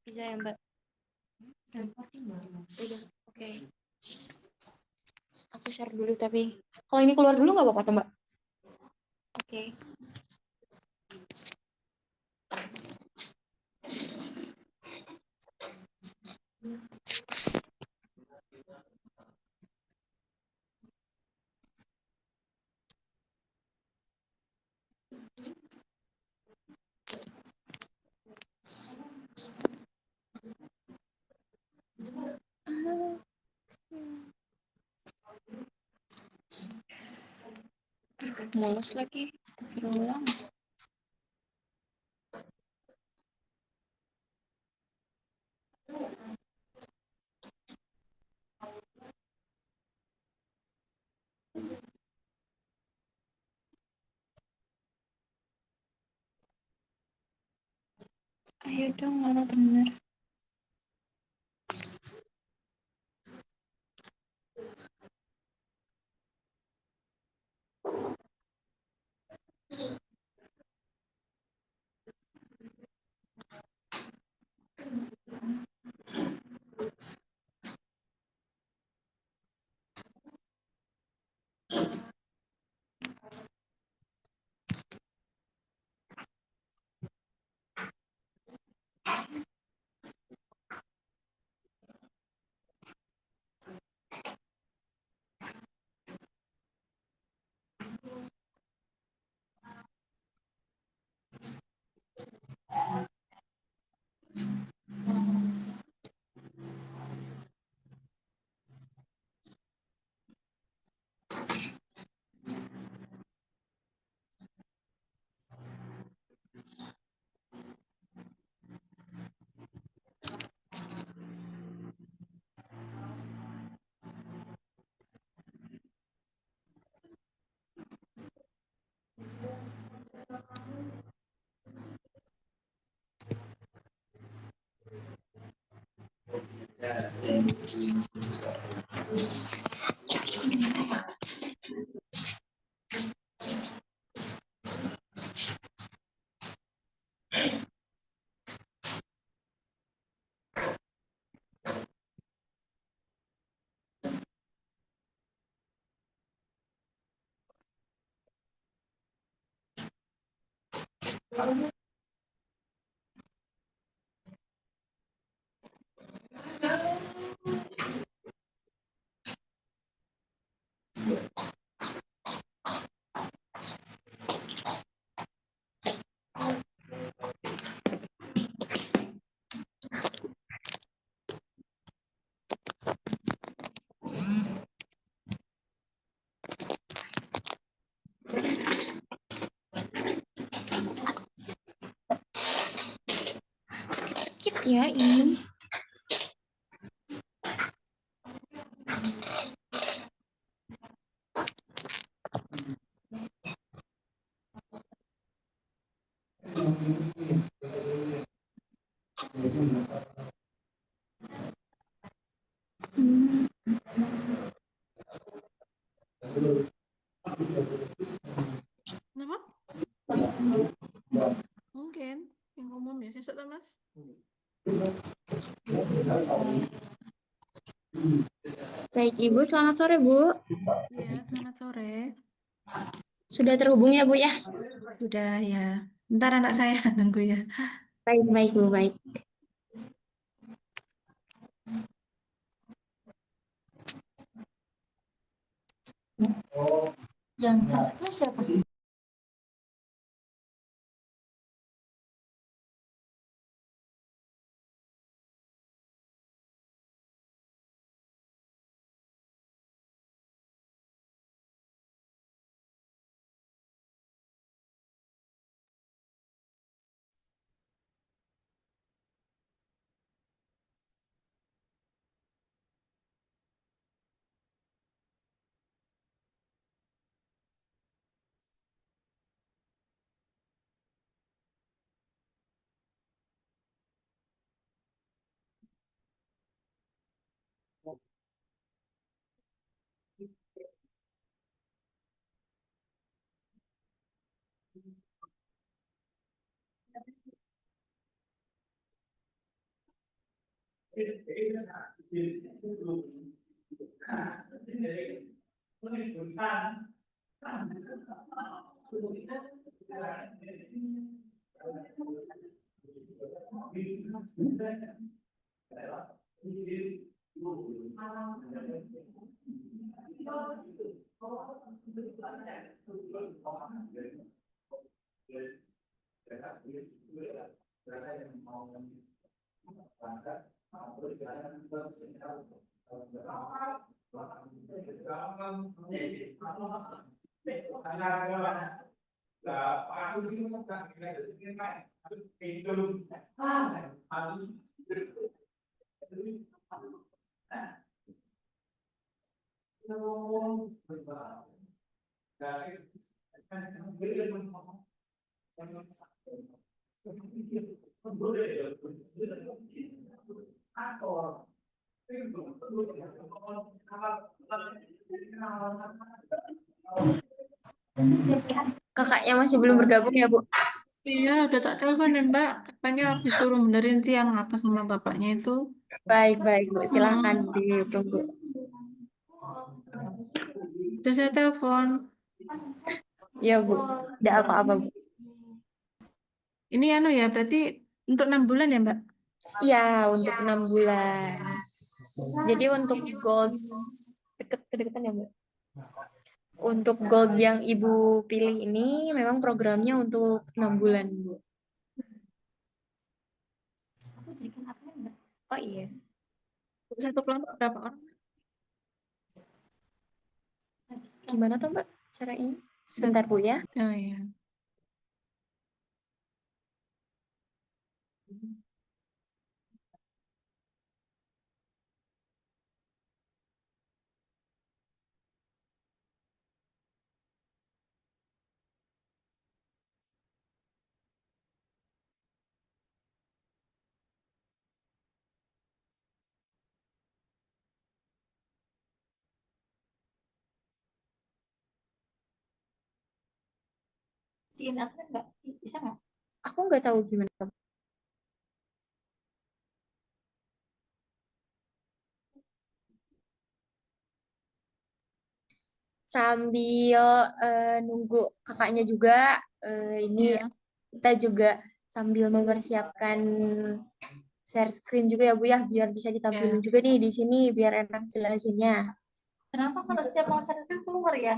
Bisa ya Mbak? Udah, oke. Aku share dulu tapi kalau ini keluar dulu nggak apa-apa tuh Mbak? Oke. Mulus lagi. Astagfirullah. Ayo dong, mana bener. Sakit ya ini. Kenapa? Mungkin yang umum ya, sesuk ta, Mas? Baik Ibu, selamat sore Bu. Iya, selamat sore. Sudah terhubung ya Bu ya? Sudah ya. Ntar anak saya nunggu ya. Baik, baik Bu, baik. Yang subscribe siapa? Kakaknya masih belum bergabung ya, Bu? Iya, udah tak teleponin, Mbak. Katanya disuruh benerin tiang apa sama bapaknya itu. Baik, baik, Bu. Silakan Mm-mm. ditunggu. Udah saya telepon. Ya, Bu. Tidak apa-apa, Bu. Ini anu ya, berarti untuk 6 bulan ya, Mbak? Iya, untuk 6 bulan. Jadi untuk gold kedekatan ya, Bu. Untuk gold yang Ibu pilih ini memang programnya untuk 6 bulan, Bu. Oh iya. Satu kelompok berapa orang? Gimana tuh, Mbak? Caranya? Sebentar, Bu ya. Oh iya. Matiin aku nggak? Bisa nggak? Aku nggak tahu gimana. Sambil nunggu kakaknya juga, ini Iya. kita juga sambil mempersiapkan share screen juga ya Bu ya, biar bisa ditampilin Ya. juga nih di sini, biar enak jelasinnya. Kenapa kalau setiap mau share screen keluar ya?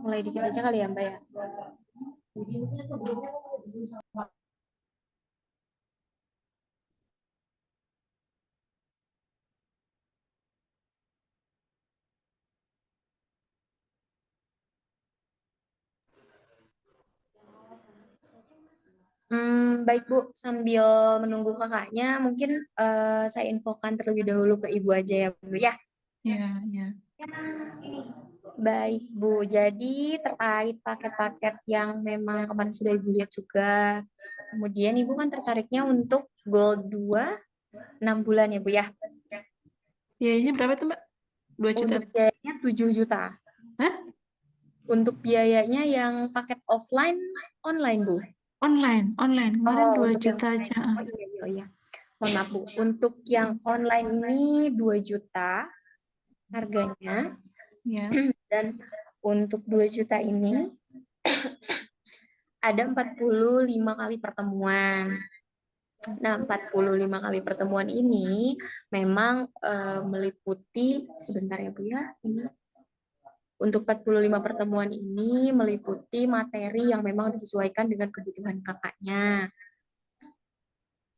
Mulai dikit aja kali ya Mbak ya. Baik Bu, sambil menunggu kakaknya, mungkin saya infokan terlebih dahulu ke Ibu aja ya Bu ya. Ya, ya. Baik Bu, jadi terkait paket-paket yang memang kemarin sudah Ibu lihat juga, kemudian Ibu kan tertariknya untuk Gold 2, 6 bulan ya Bu ya. Biayanya berapa tuh, Mbak? 2 juta. Untuk biayanya 7 juta. Hah? Untuk biayanya yang paket offline, online Bu. Online, online. Kemarin Oh, 2 untuk yang juta online. aja. Oh iya, iya, iya. Mohon maaf, Bu. Untuk yang online ini 2 juta harganya. Ya, Dan untuk 2 juta ini ada 45 kali pertemuan. Nah, 45 kali pertemuan ini memang meliputi, sebentar ya Bu ya, ini untuk 45 pertemuan ini meliputi materi yang memang disesuaikan dengan kebutuhan kakaknya.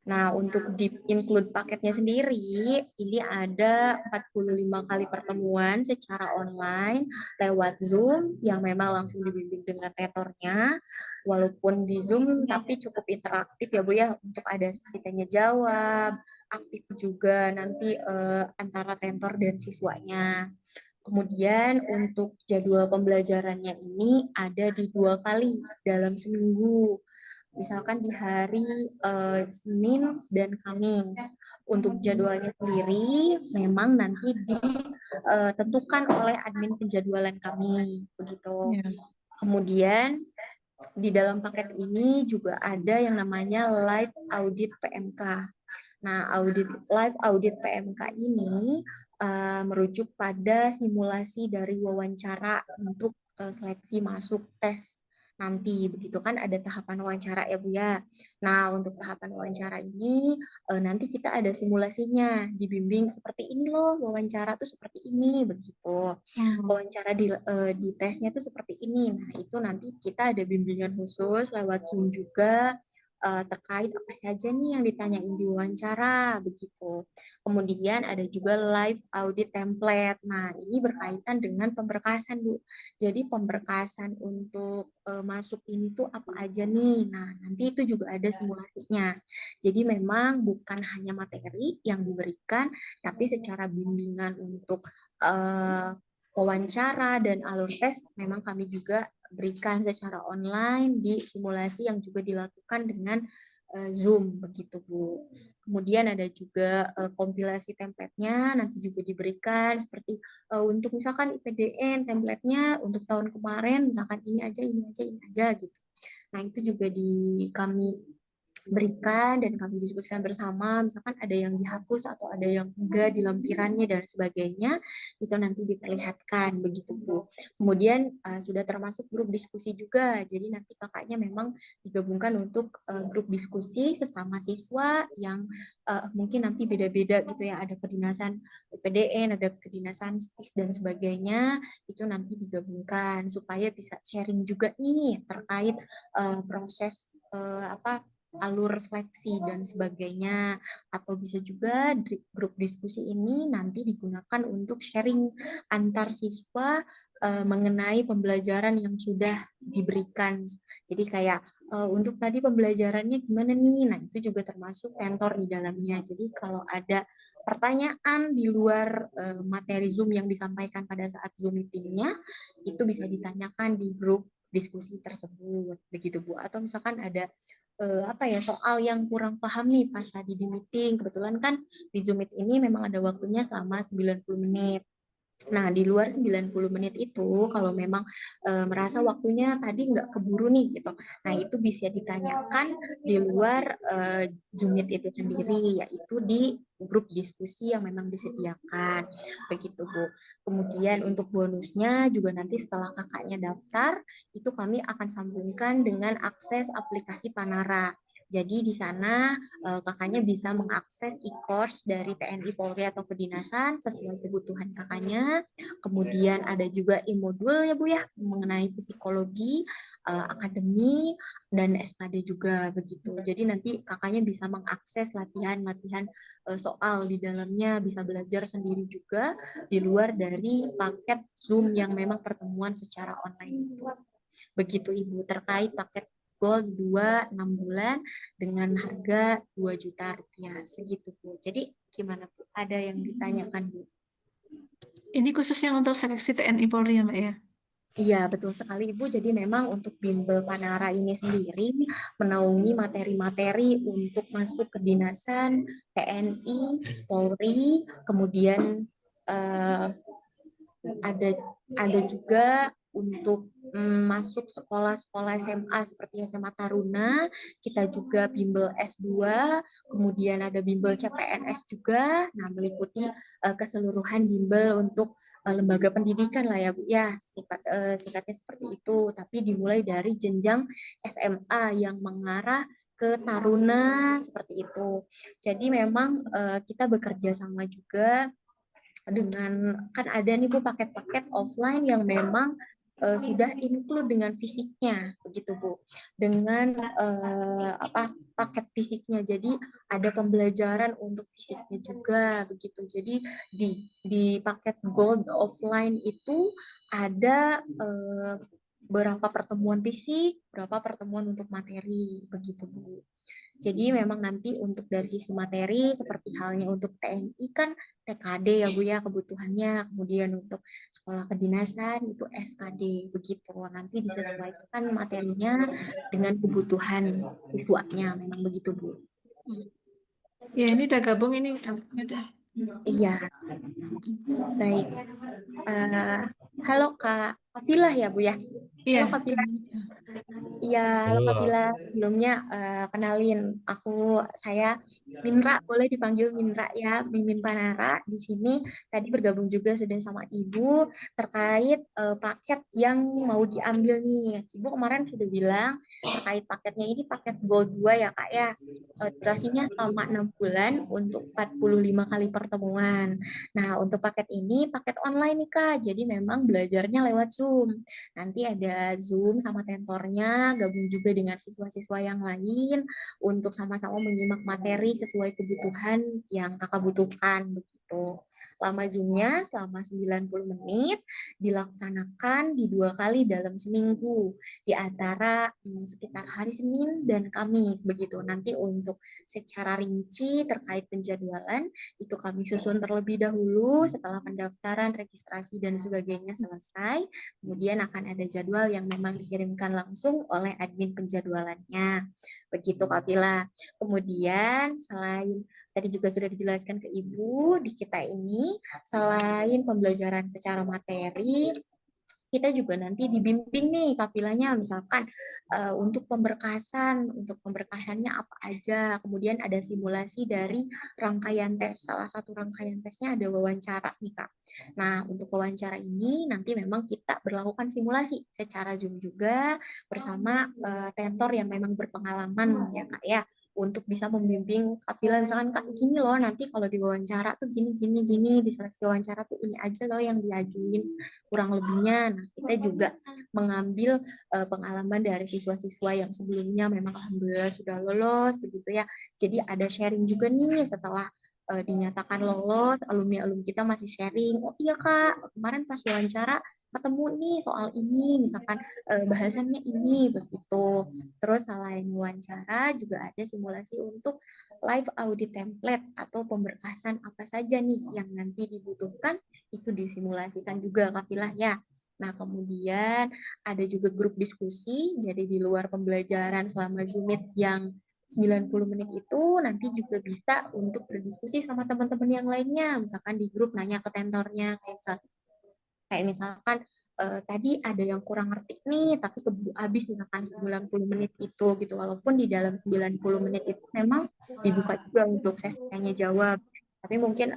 Nah, untuk di include paketnya sendiri, ini ada 45 kali pertemuan secara online lewat Zoom yang memang langsung dibimbing dengan tutornya. Walaupun di Zoom, tapi cukup interaktif ya Bu ya, untuk ada sesi tanya jawab, aktif juga nanti antara tentor dan siswanya. Kemudian untuk jadwal pembelajarannya ini ada di 2 kali dalam seminggu. Misalkan di hari Senin dan Kamis. Untuk jadwalnya sendiri memang nanti ditentukan oleh admin penjadwalan kami, begitu. ya. Kemudian di dalam paket ini juga ada yang namanya live audit PMK. Nah, live audit PMK ini merujuk pada simulasi dari wawancara untuk seleksi masuk tes nanti, begitu kan ada tahapan wawancara ya Bu ya. Nah, untuk tahapan wawancara ini nanti kita ada simulasinya, dibimbing seperti ini loh, wawancara tuh seperti ini, begitu. Hmm. Wawancara di tesnya tuh seperti ini. Nah, itu nanti kita ada bimbingan khusus lewat Zoom juga terkait apa saja nih yang ditanyain di wawancara begitu. Kemudian ada juga live audit template. Nah, ini berkaitan dengan pemberkasan, Bu. Jadi pemberkasan untuk masuk ini tuh apa aja nih. Nah, nanti itu juga ada simulasinya. Jadi memang bukan hanya materi yang diberikan, tapi secara bimbingan untuk wawancara dan alur tes memang kami juga berikan secara online di simulasi yang juga dilakukan dengan Zoom begitu Bu. Kemudian ada juga kompilasi template-nya nanti juga diberikan seperti untuk misalkan IPDN template-nya untuk tahun kemarin misalkan ini aja ini aja ini aja gitu. Nah, itu juga di kami berikan dan kami diskusikan bersama, misalkan ada yang dihapus atau ada yang enggak di lampirannya dan sebagainya, itu nanti diperlihatkan begitu Bu. Kemudian sudah termasuk grup diskusi juga, jadi nanti kakaknya memang digabungkan untuk grup diskusi sesama siswa yang mungkin nanti beda-beda gitu ya, ada kedinasan PDN, ada kedinasan STIS dan sebagainya, itu nanti digabungkan supaya bisa sharing juga nih terkait proses apa alur seleksi dan sebagainya, atau bisa juga grup diskusi ini nanti digunakan untuk sharing antar siswa mengenai pembelajaran yang sudah diberikan. Jadi kayak untuk tadi pembelajarannya gimana nih? Nah, itu juga termasuk mentor di dalamnya. Jadi kalau ada pertanyaan di luar materi Zoom yang disampaikan pada saat Zoom meetingnya, itu bisa ditanyakan di grup diskusi tersebut, begitu Bu. Atau misalkan ada apa ya soal yang kurang paham nih pas tadi di meeting, kebetulan kan di Zoom Meet ini memang ada waktunya selama 90 menit. Nah, di luar 90 menit itu, kalau memang merasa waktunya tadi nggak keburu nih gitu. Nah, itu bisa ditanyakan di luar Zoom Meet itu sendiri, yaitu di grup diskusi yang memang disediakan. Begitu, Bu. Kemudian untuk bonusnya juga nanti setelah kakaknya daftar, itu kami akan sambungkan dengan akses aplikasi Panara. Jadi di sana kakaknya bisa mengakses e-course dari TNI Polri atau kedinasan sesuai kebutuhan kakaknya. Kemudian ada juga e-modul ya Bu ya mengenai psikologi, akademi, dan SKD juga begitu. Jadi nanti kakaknya bisa mengakses latihan-latihan soal di dalamnya, bisa belajar sendiri juga di luar dari paket Zoom yang memang pertemuan secara online itu. Begitu Ibu terkait paket Gold 2 6 bulan dengan harga 2 juta rupiah segitu Bu. Jadi gimana Bu? Ada yang ditanyakan Bu? Ini khususnya untuk seleksi TNI Polri ya, Mbak ya? Iya, betul sekali Ibu. Jadi memang untuk Bimbel Panara ini sendiri menaungi materi-materi untuk masuk ke dinasan TNI, Polri, kemudian eh, ada ada juga untuk masuk sekolah-sekolah SMA seperti SMA Taruna, kita juga bimbel S2, kemudian ada bimbel CPNS juga, nah meliputi keseluruhan bimbel untuk lembaga pendidikan lah ya Bu ya, singkatnya seperti itu, tapi dimulai dari jenjang SMA yang mengarah ke Taruna seperti itu. Jadi memang kita bekerja sama juga dengan kan ada nih Bu paket-paket offline yang memang sudah include dengan fisiknya begitu Bu dengan apa paket fisiknya jadi ada pembelajaran untuk fisiknya juga begitu jadi di paket gold offline itu ada berapa pertemuan fisik berapa pertemuan untuk materi begitu Bu. Jadi memang nanti untuk dari sisi materi seperti halnya untuk TNI kan TKD ya Bu ya kebutuhannya, kemudian untuk sekolah kedinasan itu SKD begitu. Nanti disesuaikan materinya dengan kebutuhan siswanya memang begitu Bu. Ya, ini udah gabung ini udah. Iya, baik. Eh, halo Kak Kapilah ya Bu ya. Iya. Halo Kak Iya, halo Kak Pila. Sebelumnya kenalin, saya Minra, boleh dipanggil Minra ya, Mimin Panara. Di sini tadi bergabung juga sudah sama Ibu terkait paket yang mau diambil nih. Ibu kemarin sudah bilang terkait paketnya ini paket Gold 2 ya Kak ya. Durasinya selama 6 bulan untuk 45 kali pertemuan. Nah, untuk paket ini paket online nih Kak, jadi memang belajarnya lewat Zoom. Nanti ada Zoom sama tentornya, gabung juga dengan siswa-siswa yang lain untuk sama-sama menyimak materi sesuai kebutuhan yang kakak butuhkan begitu. Lama Zoom-nya selama 90 menit dilaksanakan di 2 kali dalam seminggu di antara sekitar hari Senin dan Kamis begitu. Nanti untuk secara rinci terkait penjadwalan itu kami susun terlebih dahulu setelah pendaftaran, registrasi dan sebagainya selesai. Kemudian akan ada jadwal yang memang dikirimkan langsung oleh admin penjadwalannya. Begitu Kak Pila. Kemudian selain tadi juga sudah dijelaskan ke Ibu, di kita ini selain pembelajaran secara materi, kita juga nanti dibimbing nih kafilanya misalkan untuk pemberkasannya apa aja kemudian ada simulasi dari rangkaian tes salah satu rangkaian tesnya ada wawancara nih Kak. Nah untuk wawancara ini nanti memang kita berlakukan simulasi secara Zoom juga bersama tentor yang memang berpengalaman ya Kak ya untuk bisa membimbing kafilah misalkan Kak gini loh nanti kalau diwawancara tuh gini gini gini di seleksi wawancara tuh ini aja loh yang diajuin kurang lebihnya. Nah, kita juga mengambil pengalaman dari siswa-siswa yang sebelumnya memang alhamdulillah sudah lolos begitu ya. Jadi ada sharing juga nih setelah dinyatakan lolos, alumni-alumni kita masih sharing. Oh iya Kak, kemarin pas wawancara ketemu nih soal ini, misalkan bahasannya ini begitu. Terus selain wawancara juga ada simulasi untuk live audit template atau pemberkasan apa saja nih yang nanti dibutuhkan itu disimulasikan juga kafilah ya. Nah, kemudian ada juga grup diskusi, jadi di luar pembelajaran selama Zoom Meet yang 90 menit itu nanti juga bisa untuk berdiskusi sama teman-teman yang lainnya, misalkan di grup nanya ke tentornya, kayak misalkan tadi ada yang kurang ngerti nih, tapi keburu habis misalkan 90 menit itu gitu, walaupun di dalam 90 menit itu memang dibuka juga untuk sesi tanya jawab, tapi mungkin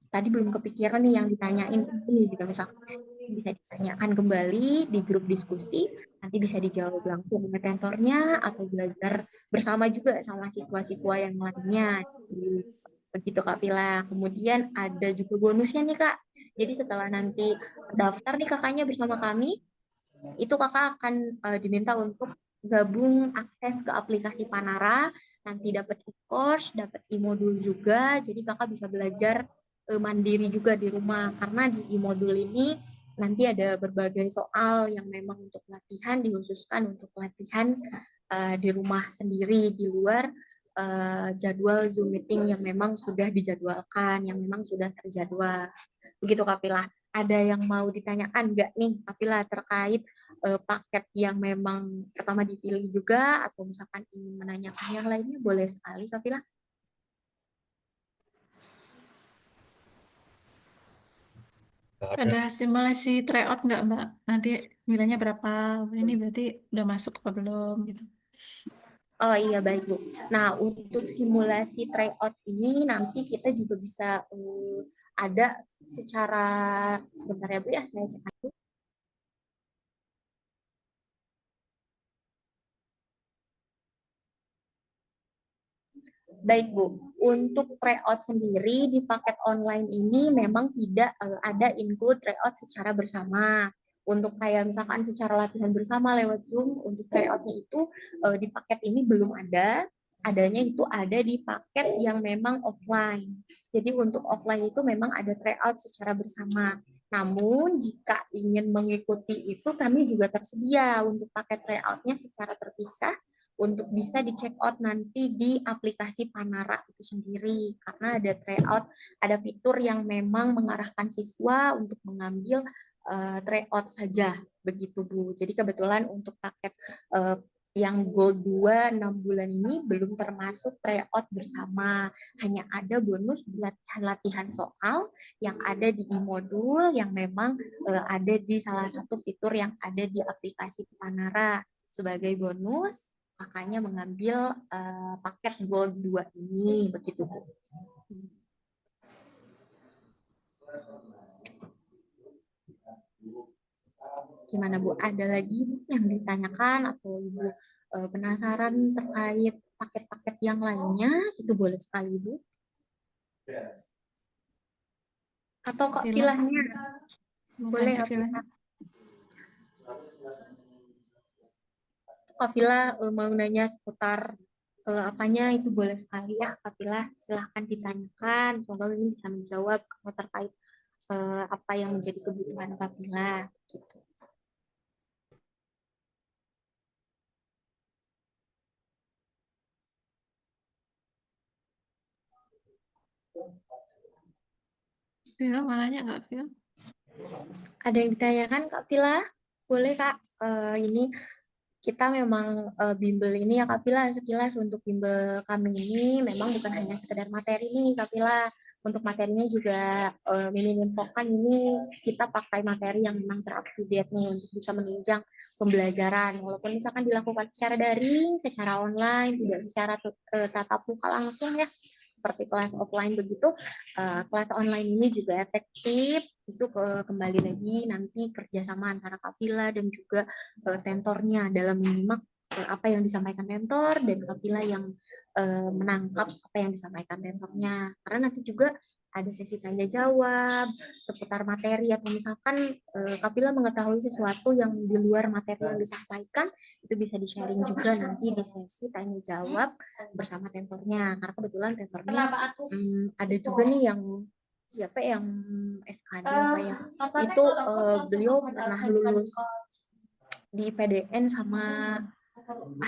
tadi belum kepikiran nih yang ditanyain ini gitu misalkan bisa ditanyakan kembali di grup diskusi nanti bisa dijawab langsung oleh tentornya atau belajar bersama juga sama siswa-siswa yang lainnya. Begitu Kak Pila. Kemudian ada juga bonusnya nih Kak. Jadi setelah nanti daftar nih kakaknya bersama kami, itu kakak akan diminta untuk gabung akses ke aplikasi Panara, nanti dapat e-course, dapat e-modul juga, jadi kakak bisa belajar mandiri juga di rumah, karena di e-modul ini nanti ada berbagai soal yang memang untuk latihan, dikhususkan untuk latihan di rumah sendiri, di luar jadwal Zoom meeting yang memang sudah dijadwalkan, yang memang sudah terjadwal. Begitu Kak Pila. Ada yang mau ditanyakan nggak nih Kak Pila terkait paket yang memang pertama dipilih juga, atau misalkan ingin menanyakan yang lainnya, boleh sekali Kak Pila. Nggak ada. Ada simulasi tryout nggak Mbak? Nanti nilainya berapa? Ini berarti udah masuk apa belum gitu? Oh iya baik Bu. Nah untuk simulasi tryout ini nanti kita juga bisa ada secara, sebentar ya Bu ya, saya cek. Baik Bu, untuk tryout sendiri di paket online ini memang tidak ada include tryout secara bersama. Untuk kayak misalkan secara latihan bersama lewat Zoom, untuk tryoutnya itu di paket ini belum ada. Adanya itu ada di paket yang memang offline. Jadi untuk offline itu memang ada tryout secara bersama. Namun jika ingin mengikuti itu, kami juga tersedia untuk paket tryoutnya secara terpisah untuk bisa di check out nanti di aplikasi Panara itu sendiri, karena ada tryout, ada fitur yang memang mengarahkan siswa untuk mengambil tryout saja begitu Bu. Jadi kebetulan untuk paket yang Gold 2 6 bulan ini belum termasuk tryout bersama, hanya ada bonus latihan-latihan soal yang ada di e-modul yang memang ada di salah satu fitur yang ada di aplikasi Panara. Sebagai bonus kakaknya mengambil paket Gold 2 ini, begitu Bu. Gimana Bu? Ada lagi yang ditanyakan atau Ibu penasaran terkait paket-paket yang lainnya? Itu boleh sekali Bu. Atau kok Villa, pilahnya? mau Boleh tanya Kak Villa. Pila. Kak Pila mau nanya seputar apanya, itu boleh sekali ya Kak Pila. Silahkan ditanyakan. Semoga ini bisa menjawab kalau terkait apa yang menjadi kebutuhan Kak Pila. Gitu. Villa, mau nanya nggak Villa? Ada yang ditanyakan Kak Pila? Boleh Kak. Ini kita memang bimbel ini ya Kak Pila, sekilas untuk bimbel kami ini memang bukan hanya sekedar materi nih Kak Pila. Untuk materinya juga minim infokan ini kita pakai materi yang memang ter-up-to-date nih untuk bisa menunjang pembelajaran. Walaupun misalkan dilakukan secara daring, secara online, tidak secara tatap muka langsung ya, seperti kelas offline begitu, kelas online ini juga efektif. Itu kembali lagi nanti kerjasama antara Kafila dan juga tentornya dalam menyimak apa yang disampaikan tentor, dan Kapila yang menangkap apa yang disampaikan tentornya. Karena nanti juga ada sesi tanya jawab seputar materi, atau misalkan Kapila mengetahui sesuatu yang di luar materi yang disampaikan, itu bisa di-sharing juga nanti di sesi tanya jawab bersama tentornya. Karena kebetulan tentornya ada juga nih yang siapa yang SKD apa ya, itu beliau pernah lulus di PDN sama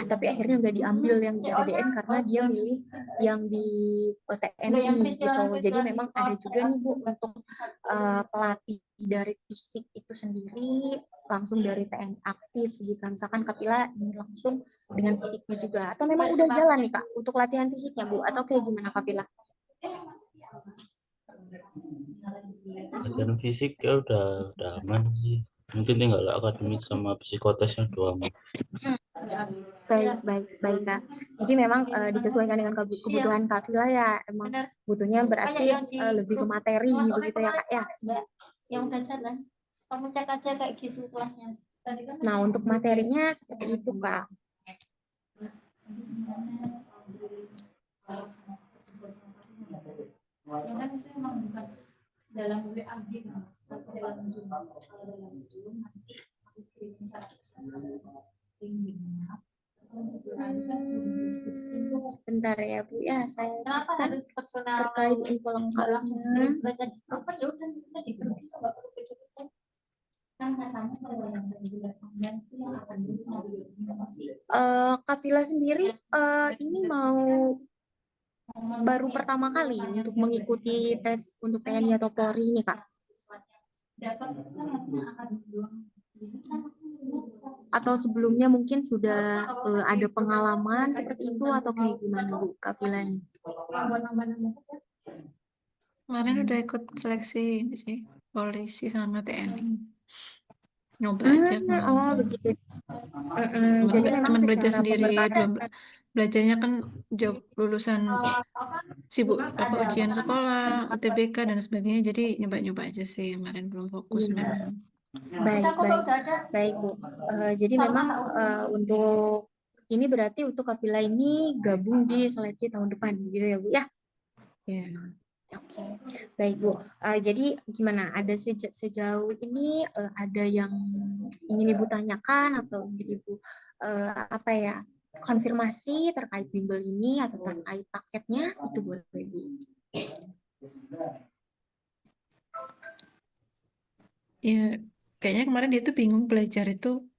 tapi akhirnya nggak diambil yang di PDN karena dia milih yang di TNI gitu. Jadi memang ada juga nih Bu untuk pelatih dari fisik itu sendiri langsung dari TNI aktif, jika misalkan Kapila ini langsung dengan fisiknya juga, atau memang udah jalan nih Kak untuk latihan fisiknya Bu, atau kayak gimana Kapila? Latihan fisik ya udah aman sih. Mungkin tinggal akademik sama psikotesnya doang. Baik, baik, baik Kak. Jadi memang disesuaikan dengan kebutuhan Kak Vila ya. Emang butuhnya berarti lebih ke materi begitu ya Kak ya. Yang udah jalan, kamu cek aja kayak gitu kelasnya. Nah, untuk materinya seperti itu, Kak. Sebentar ya, Bu. Ya, saya cekkan terkait info lengkapnya. Kafila sendiri ini baru pertama kali untuk mengikuti tes untuk TNI atau Polri ini, Kak? Atau sebelumnya mungkin sudah ada pengalaman seperti itu atau kayak gimana, Bu, Kafila ini? Kemarin udah ikut seleksi ini sih, polisi sama TNI. Nyoba aja Oh, kemarin. begitu. Cuma Jadi nggak memang cuman belajar secara sendiri, pemberkasan. belajarnya kan jauh lulusan sibuk apa ujian sekolah, UTBK dan sebagainya. Jadi nyoba-nyoba aja sih kemarin belum fokus memang. Baik, baik, Bu. Jadi memang untuk ini berarti untuk Kafila ini gabung di seleksi tahun depan, gitu ya, Bu? Ya. Ya. Oke, baik, Bu. Jadi gimana? Ada sejauh ini ada yang ingin Ibu tanyakan atau ingin Ibu apa ya, konfirmasi terkait bimbel ini atau terkait paketnya itu boleh, Bu. Ya, kayaknya kemarin dia tuh bingung belajar itu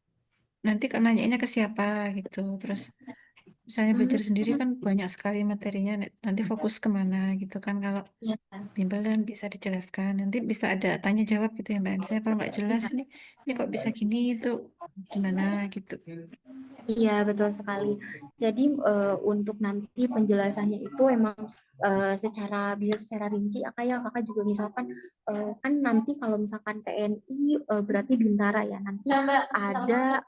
nanti kan nanyainnya ke siapa gitu. Terus misalnya belajar sendiri kan banyak sekali materinya, nanti fokus kemana gitu kan. Kalau Ya. bimbel kan bisa dijelaskan, nanti bisa ada tanya jawab gitu ya Mbak. Misalnya kalau nggak jelas ini kok bisa gini itu gimana gitu. Iya, betul sekali. Jadi untuk nanti penjelasannya itu emang bisa secara rinci, kakak juga misalkan kan nanti kalau misalkan TNI berarti bintara ya. Nanti ada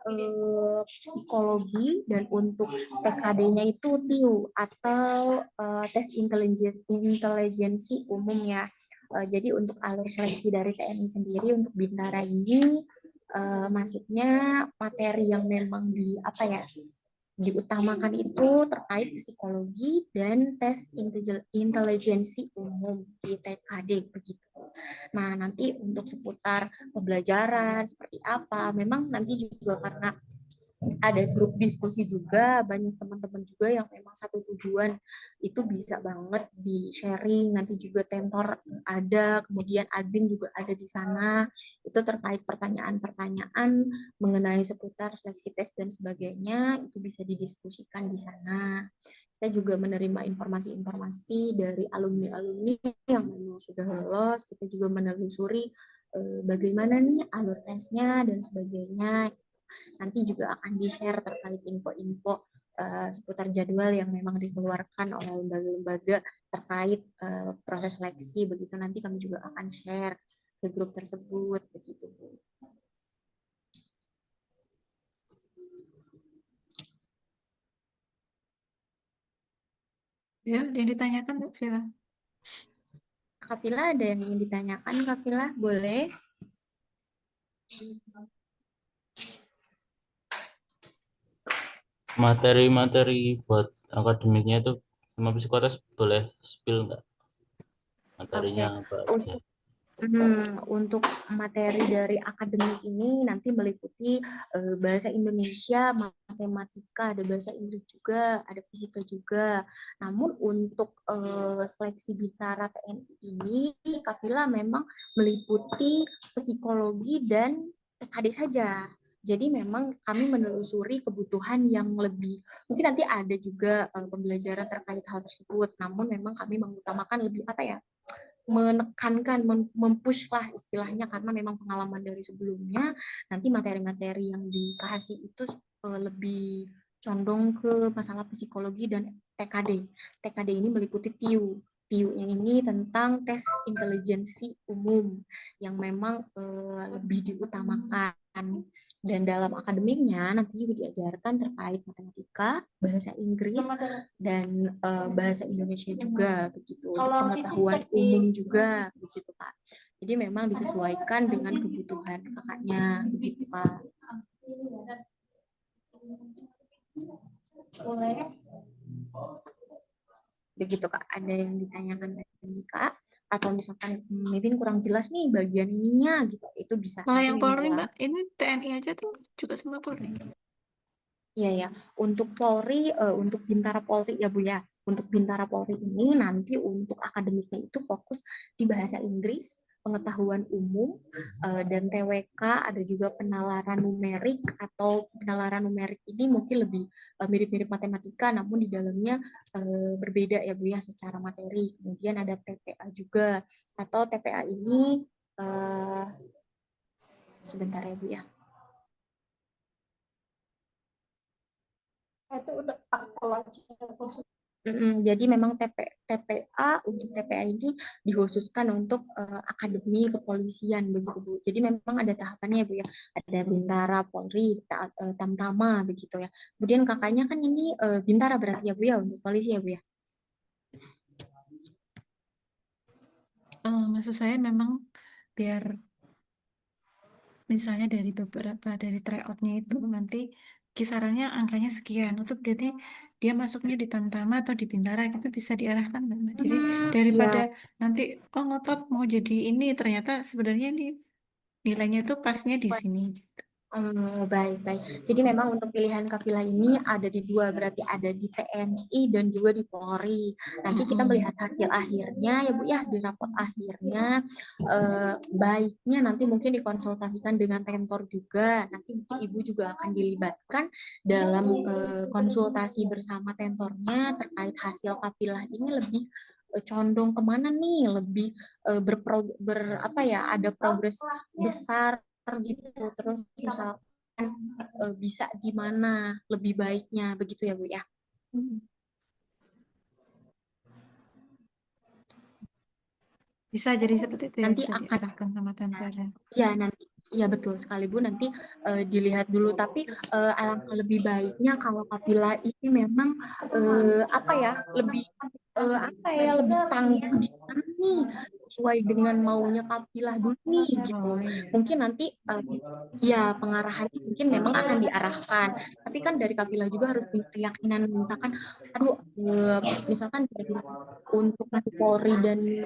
psikologi dan untuk TKD-nya itu TIU atau tes intelijensi umum ya. Jadi untuk alur seleksi dari TNI sendiri untuk bintara ini maksudnya materi yang memang diutamakan itu terkait psikologi dan tes intelijensi umum di TKD begitu. Nah, nanti untuk seputar pembelajaran seperti apa, memang nanti juga karena ada grup diskusi juga, banyak teman-teman juga yang memang satu tujuan, itu bisa banget di sharing, nanti juga tentor ada, kemudian admin juga ada di sana, itu terkait pertanyaan-pertanyaan mengenai seputar seleksi tes dan sebagainya, itu bisa didiskusikan di sana. Kita juga menerima informasi-informasi dari alumni-alumni yang memang sudah lolos, kita juga menelusuri bagaimana nih alur tesnya dan sebagainya. Nanti juga akan di-share terkait info-info seputar jadwal yang memang dikeluarkan oleh lembaga-lembaga terkait proses seleksi. Begitu nanti kami juga akan share ke grup tersebut. Begitu, Bu. Ya, ada yang ditanyakan Bu Vila. Kak Vila, ada yang ingin ditanyakan, Kak Vila? Boleh? Materi-materi buat akademiknya itu sama psikotes boleh spill nggak? Materinya apa aja? Untuk materi dari akademik ini nanti meliputi bahasa Indonesia, matematika, ada bahasa Inggris juga, ada fisika juga. Namun untuk seleksi bintara TNI ini, Kafila memang meliputi psikologi dan TKD saja. Jadi memang kami menelusuri kebutuhan yang lebih, mungkin nanti ada juga pembelajaran terkait hal tersebut. Namun memang kami mengutamakan lebih apa ya? Menekankan, mempush lah istilahnya karena memang pengalaman dari sebelumnya nanti materi-materi yang dikasih itu lebih condong ke masalah psikologi dan TKD. TKD ini meliputi TIU. TIU ini tentang tes intelijensi umum yang memang lebih diutamakan. Dan dalam akademiknya nanti juga diajarkan terkait matematika, bahasa Inggris, dan bahasa Indonesia juga begitu untuk pengetahuan umum juga begitu Pak. Jadi memang disesuaikan dengan kebutuhan kakaknya, begitu Kak. Begitu Kak, ada yang ditanyakan lagi Kak? Atau misalkan Mimin kurang jelas nih bagian ininya gitu, itu bisa Kalau nanti yang Mimin Polri ulang. Mbak, ini TNI aja tuh juga semua Polri. Iya ya, untuk Polri, untuk Bintara Polri ya Bu ya. Untuk Bintara Polri ini nanti untuk akademisnya itu fokus di bahasa Inggris, pengetahuan umum, dan TWK, ada juga penalaran numerik atau penalaran numerik ini mungkin lebih mirip-mirip matematika, namun di dalamnya berbeda ya Bu ya secara materi. Kemudian ada TPA juga, atau TPA ini eh, sebentar ya Bu ya. Itu udah jadi memang TPA untuk TPA ini dikhususkan untuk akademi kepolisian begitu Bu. Jadi memang ada tahapannya Bu ya. Ada Bintara, Polri, Tamtama begitu ya. Kemudian kakaknya kan ini Bintara berarti ya Bu ya untuk polisi ya Bu ya. Maksud saya memang biar misalnya dari beberapa dari tryoutnya itu nanti kisarannya angkanya sekian, itu berarti dia masuknya di Tamtama atau di Bintara gitu bisa diarahkan nggak, Mbak? Jadi daripada Iya. nanti ngotot mau jadi ini ternyata sebenarnya ini nilainya itu pasnya di sini gitu. Baik, baik. Jadi memang untuk pilihan kafilah ini ada di dua, berarti ada di TNI dan juga di Polri. Nanti kita Mm-mm. melihat hasil akhirnya ya Bu ya, di rapot akhirnya baiknya nanti mungkin dikonsultasikan dengan tentor juga. Nanti mungkin Ibu juga akan dilibatkan dalam konsultasi bersama tentornya terkait hasil kafilah ini lebih condong kemana nih, lebih apa ya, ada progres besar gitu, terus misalkan bisa di mana lebih baiknya begitu ya Bu ya. Bisa jadi seperti itu ya, Nanti bisa akan diarahkan sama tentarnya. ya nanti ya betul sekali Bu, nanti dilihat dulu, tapi alangkah lebih baiknya kalau kafilah ini memang apa ya, lebih apa ya, lebih tangguh di sana nih, sesuai dengan maunya kafilah dulu nih gitu. Oh iya. Mungkin nanti ya pengarahannya mungkin memang akan diarahkan, tapi kan dari kafilah juga harus punya keyakinan, misalkan aduh misalkan untuk nanti Polri dan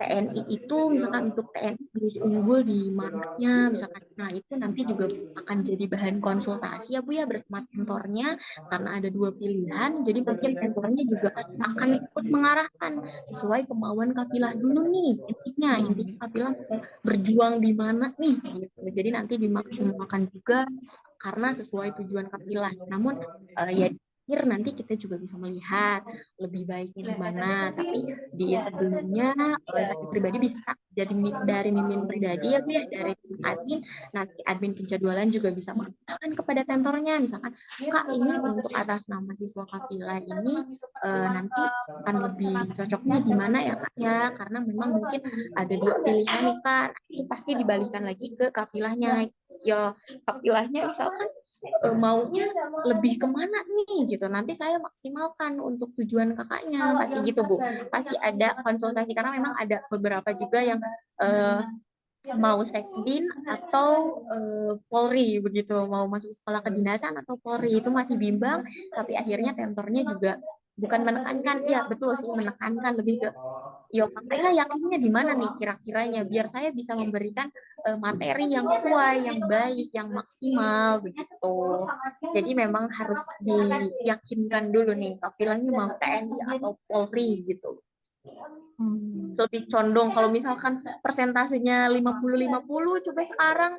TNI itu misalkan untuk TNI harus unggul di mananya misalkan, nah itu nanti juga akan jadi bahan konsultasi ya Bu ya bersama tentornya, karena ada dua pilihan, jadi mungkin tentornya juga akan ikut mengarahkan sesuai kemauan kafilah dulu nih, Oh, intinya iya. kafilah mau berjuang di mana nih gitu, jadi nanti dimaksimalkan juga karena sesuai tujuan kafilah, namun ya akhir nanti kita juga bisa melihat lebih baiknya di mana, tapi di sebelumnya saya pribadi bisa jadi dari mimin pribadi ya Bu ya, dari tim admin, nanti admin penjadwalan juga bisa mengatakan kepada tentornya misalkan Kak ini untuk atas nama siswa Kafila ini nanti akan lebih cocoknya di mana ya Kak ya, karena memang mungkin ada dua pilihan nih Kak, itu pasti dibalikan lagi ke kafilahnya ya, kafilahnya misalkan maunya lebih kemana nih gitu, nanti saya maksimalkan untuk tujuan kakaknya, pasti gitu Bu, pasti ada konsultasi karena memang ada beberapa juga yang eh, mau sekdin atau Polri begitu, mau masuk sekolah kedinasan atau Polri, itu masih bimbang, tapi akhirnya tentornya juga bukan menekankan, ya betul sih menekankan lebih ke yo kakaknya yakinnya di mana nih kira-kiranya biar saya bisa memberikan materi yang sesuai, yang baik, yang maksimal begitu. Jadi memang harus diyakinkan dulu nih kafilahnya mau TNI atau Polri gitu. Lebih condong kalau misalkan persentasenya 50-50, coba sekarang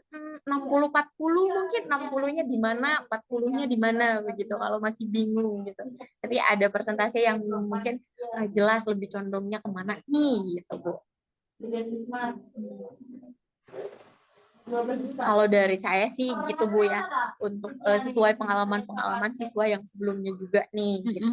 60-40, mungkin 60-nya di mana, 40-nya di mana begitu kalau masih bingung gitu. Tapi ada persentase yang mungkin jelas lebih condongnya kemana nih gitu Bu. Kalau dari saya sih gitu Bu ya, untuk sesuai pengalaman-pengalaman siswa yang sebelumnya juga nih gitu.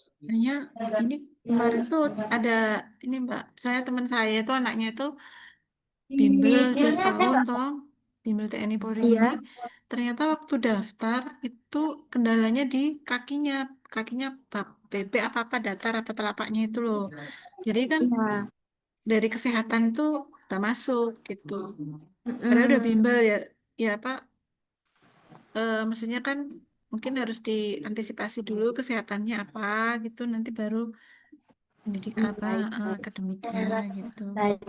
Sebenarnya ini kemarin tuh ada ini Mbak, saya teman saya tuh anaknya tuh bimbel 12 tahun toh, bimbel TNI Polri gini. Iya. ternyata waktu daftar itu kendalanya di kakinya bebek apa datar apa telapaknya itu loh. Jadi kan Iya. dari kesehatan itu gak masuk gitu. Padahal udah Mm-mm. bimbel ya, ya apa? Maksudnya kan mungkin harus diantisipasi dulu kesehatannya apa gitu, nanti baru pendidik apa Baik, baik. akademiknya gitu. Baik,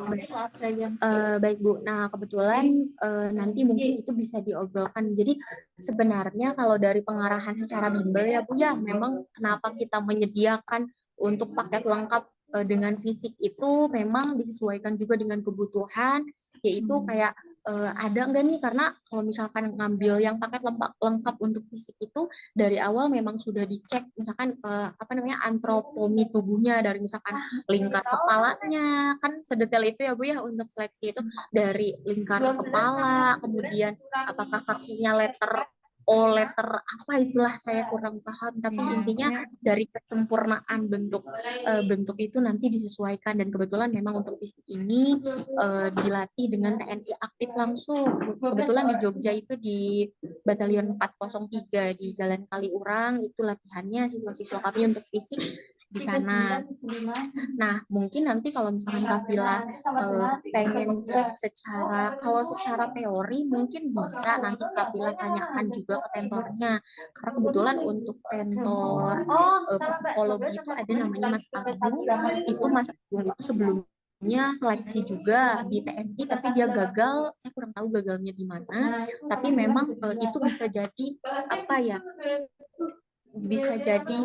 baik Bu. Nah, kebetulan nanti mungkin itu bisa diobrolkan. Jadi sebenarnya kalau dari pengarahan secara bimbel ya Bu ya, memang kenapa kita menyediakan untuk paket lengkap dengan fisik itu memang disesuaikan juga dengan kebutuhan, yaitu kayak ada enggak nih, karena kalau misalkan ngambil yang paket lengkap untuk fisik itu dari awal memang sudah dicek misalkan apa namanya antropomi tubuhnya, dari misalkan lingkar kepalanya, kan sedetail itu ya Bu ya untuk seleksi itu, dari lingkar kepala, kemudian apakah kakinya letter O, letter apa itulah saya kurang paham, tapi Iya, intinya pokoknya dari kesempurnaan bentuk itu nanti disesuaikan, dan kebetulan memang untuk fisik ini dilatih dengan TNI aktif langsung. Kebetulan di Jogja itu di Batalion 403 di Jalan Kaliurang itu latihannya siswa-siswa kami untuk fisik di sana. Nah, mungkin nanti kalau misalkan Kavila pengen cek kalau secara teori mungkin bisa nanti Kavila tanyakan juga ke tentornya. Karena kebetulan untuk tentor psikologi itu ada namanya Mas Agung. Itu Mas Agung itu sebelumnya seleksi juga di TNI, tapi dia gagal. Saya kurang tahu gagalnya di mana. Tapi memang itu bisa jadi apa ya? Bisa jadi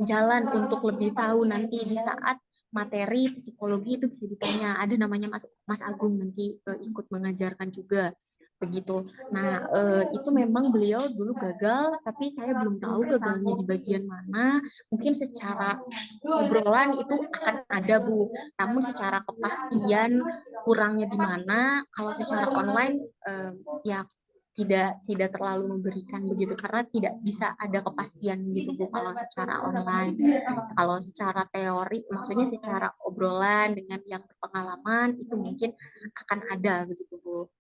jalan untuk lebih tahu nanti di saat materi psikologi itu bisa ditanya. Ada namanya Mas Agung nanti ikut mengajarkan juga begitu. Nah, itu memang beliau dulu gagal, tapi saya belum tahu gagalnya di bagian mana. Mungkin secara obrolan itu akan ada Bu, namun secara kepastian kurangnya di mana. Kalau secara online ya tidak terlalu memberikan begitu, karena tidak bisa ada kepastian gitu Bu kalau secara online. Kalau secara teori maksudnya secara obrolan dengan yang berpengalaman itu mungkin akan ada begitu Bu.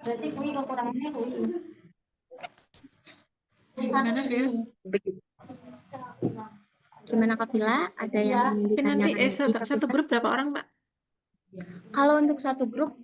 Berarti kui kekurangannya kui. gimana Fir? Begitu. Gimana Kapila? Ada yang Tapi nanti ditanyakan? satu grup berapa orang Mbak? Kalau untuk satu grup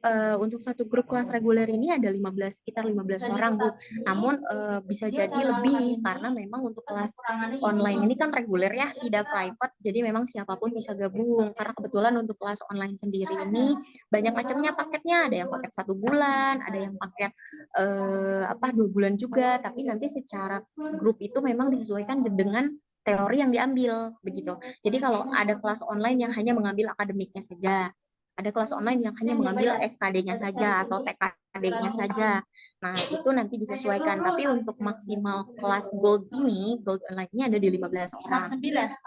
kelas reguler ini ada sekitar 15 orang Bu. Namun bisa jadi lebih karena memang untuk kelas online ini kan reguler ya, tidak private. Jadi memang siapapun bisa gabung. Karena kebetulan untuk kelas online sendiri ini banyak macamnya paketnya. Ada yang paket 1 bulan, ada yang paket 2 bulan juga. Tapi nanti secara grup itu memang disesuaikan dengan teori yang diambil begitu. Jadi kalau ada kelas online yang hanya mengambil akademiknya saja, ada kelas online yang hanya mengambil SKD-nya saja atau TKD-nya saja. Nah, itu nanti disesuaikan. Tapi untuk maksimal kelas gold ini, gold online-nya ada di 15 orang.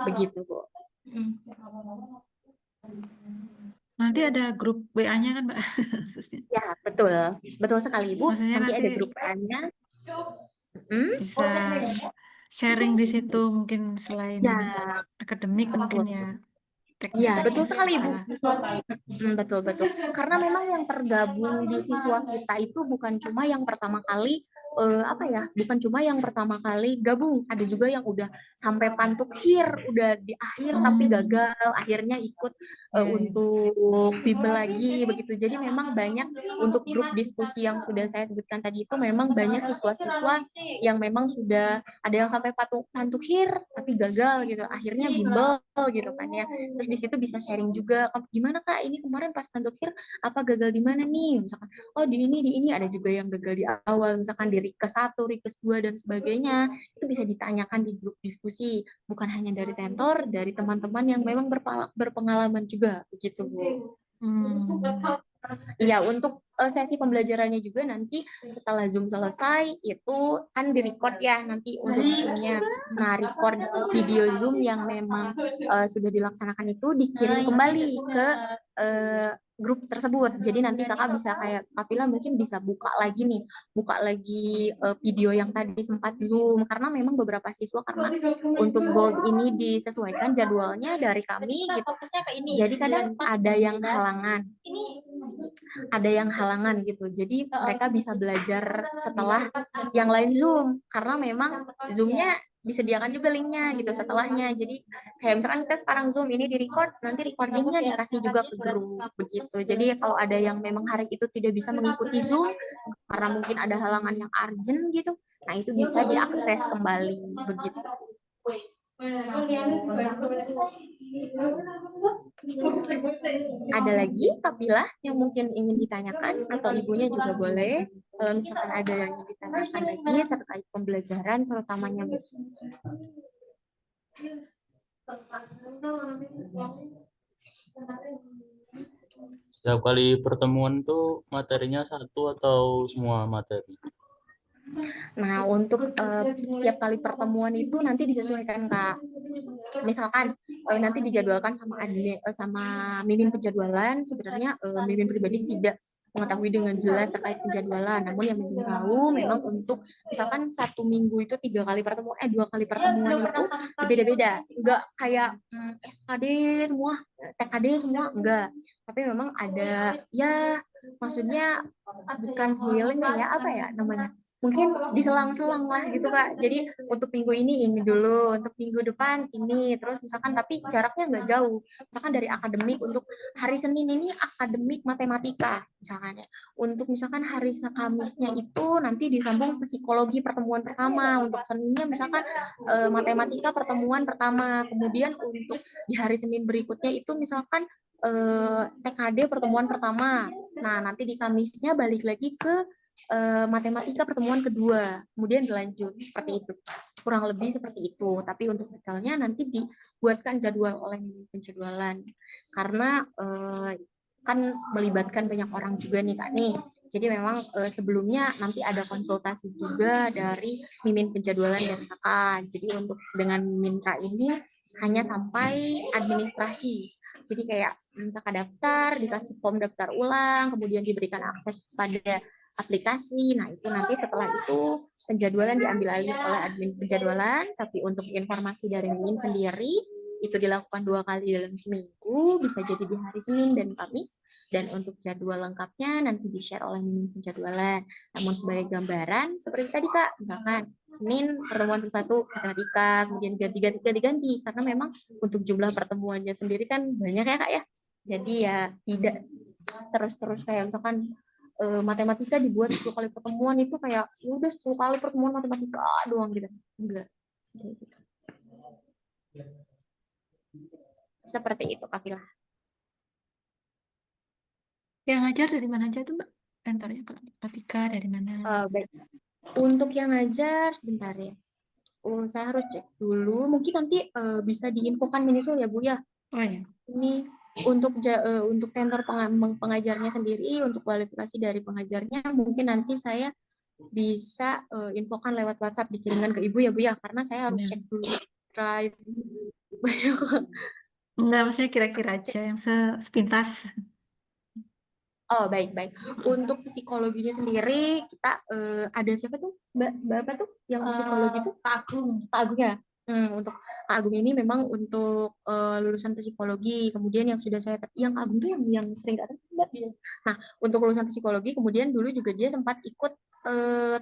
Begitu, Bu. Nanti ada grup WA-nya kan Mbak? Ya, betul. Betul sekali, Bu. Maksudnya Nanti nanti ada grup WA-nya. bisa sharing di situ mungkin selain Ya, akademik mungkin betul. ya Ya, betul teknis-teknis sekali, Bu. apalah. Betul, betul. Karena memang yang tergabung di siswa kita itu bukan cuma yang pertama kali bukan cuma yang pertama kali gabung, ada juga yang udah sampai pantukhir, udah di akhir tapi gagal, akhirnya ikut Ya, untuk bimbel lagi begitu. Jadi memang banyak untuk grup diskusi yang sudah saya sebutkan tadi itu memang banyak siswa-siswa yang memang sudah ada yang sampai pantukhir tapi gagal gitu, akhirnya bimbel gitu kan ya. Terus di situ bisa sharing juga, gimana Kak ini kemarin pas pantukhir apa gagal di mana nih, misalkan oh di ini ada juga yang gagal di awal, misalkan di Rikes 1, Rikes 2 dan sebagainya. Itu bisa ditanyakan di grup diskusi, bukan hanya dari tentor, dari teman-teman yang memang berpengalaman juga begitu Bu. Hmm. Iya, untuk sesi pembelajarannya juga nanti setelah Zoom selesai itu kan di-record ya nanti untuk Zoom-nya. Nah, record video Zoom yang memang sudah dilaksanakan itu dikirim kembali ke grup tersebut. Jadi nanti kakak bisa kayak Kak Vila mungkin bisa buka lagi video yang tadi sempat Zoom karena memang beberapa siswa karena untuk Gold ini disesuaikan jadwalnya dari kami gitu. Jadi kadang ada yang halangan gitu. Jadi mereka bisa belajar setelah yang lain Zoom karena memang Zoom-nya disediakan juga linknya gitu setelahnya. Jadi kayak misalkan kita sekarang Zoom ini di-record, nanti recordingnya dikasih juga ke grup begitu. Jadi kalau ada yang memang hari itu tidak bisa mengikuti Zoom karena mungkin ada halangan yang urgent gitu, nah itu bisa diakses kembali begitu. Ada lagi Kapila yang mungkin ingin ditanyakan atau ibunya juga boleh. Kalau misalkan ada yang ingin ditanyakan lagi terkait pembelajaran terutamanya Setiap kali pertemuan tuh materinya satu atau semua materi? Nah, untuk setiap kali pertemuan itu nanti disesuaikan, Kak. Misalkan nanti dijadwalkan sama admin, sama mimin penjadwalan, sebenarnya mimin pribadi tidak mengetahui dengan jelas terkait penjadwalan. Namun yang mimin tahu memang untuk misalkan 1 minggu itu 3 kali pertemuan, 2 kali pertemuan itu beda-beda. Enggak kayak SKD semua, TKD semua, enggak. Tapi memang ada ya maksudnya bukan healing sih ya, apa ya namanya, mungkin diselang-selang lah gitu Kak. Jadi untuk minggu ini dulu, untuk minggu depan ini, terus misalkan tapi jaraknya nggak jauh. Misalkan dari akademik untuk hari Senin ini akademik matematika misalkan ya. Untuk misalkan hari Kamisnya itu nanti disambung psikologi pertemuan pertama. Untuk Seninnya misalkan matematika pertemuan pertama. Kemudian untuk di hari Senin berikutnya itu misalkan TKD pertemuan pertama. Nah, nanti di Kamisnya balik lagi ke matematika pertemuan kedua, kemudian dilanjut seperti itu. Kurang lebih seperti itu. Tapi untuk detailnya nanti dibuatkan jadwal oleh penjadwalan. Karena kan melibatkan banyak orang juga nih Kak nih. Jadi memang sebelumnya nanti ada konsultasi juga dari mimin penjadwalan dan kakak. Jadi untuk dengan mimin Kak ini hanya sampai administrasi. Jadi kayak kakak daftar, dikasih form daftar ulang, kemudian diberikan akses pada aplikasi. Nah, itu nanti setelah itu penjadwalan diambil alih oleh admin penjadwalan, tapi untuk informasi dari mimin sendiri itu dilakukan 2 kali dalam seminggu, bisa jadi di hari Senin dan Kamis, dan untuk jadwal lengkapnya nanti di-share oleh mimin penjadwalan. Namun sebagai gambaran, seperti tadi Kak, misalkan Senin pertemuan satu matematika, kemudian ganti-ganti, karena memang untuk jumlah pertemuannya sendiri kan banyak ya Kak ya. Jadi ya tidak terus-terus kayak misalkan matematika dibuat 10 kali pertemuan itu kayak ya udah 10 kali pertemuan matematika doang gitu. Enggak. Gitu. Seperti itu Kak Vila. Yang ngajar dari mana aja tuh Mbak? Kantornya matematika dari mana? Baik. Untuk yang ngajar sebentar ya. Saya harus cek dulu. Mungkin nanti bisa diinfokan menyusul ya Bu ya. Oh ya. Ini untuk tenor pengajarnya sendiri, untuk kualifikasi dari pengajarnya mungkin nanti saya bisa infokan lewat WhatsApp, dikirimkan ke Ibu ya Bu ya, karena saya harus cek dulu drive. Enggak, maksudnya kira-kira aja yang sepintas. Oh baik. Untuk psikologinya sendiri kita ada siapa tuh Mbak apa tuh yang psikologi tuh Pak Agung ya. Untuk Pak Agung ini memang untuk lulusan psikologi, kemudian yang sudah saya yang Kak Agung tuh yang sering datang Mbak. Nah untuk lulusan psikologi kemudian dulu juga dia sempat ikut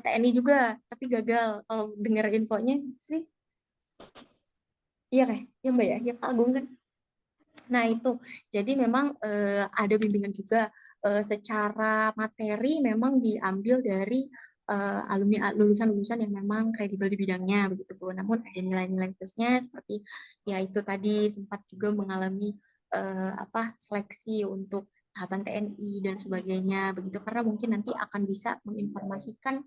TNI juga tapi gagal. Kalau dengar infonya sih iya kayak ya Mbak ya Kak Agung kan. Nah itu jadi memang ada bimbingan juga secara materi memang diambil dari alumni lulusan-lulusan yang memang kredibel di bidangnya begitu Bu. Namun ada nilai-nilai plusnya seperti ya itu tadi sempat juga mengalami seleksi untuk tahapan TNI dan sebagainya begitu karena mungkin nanti akan bisa menginformasikan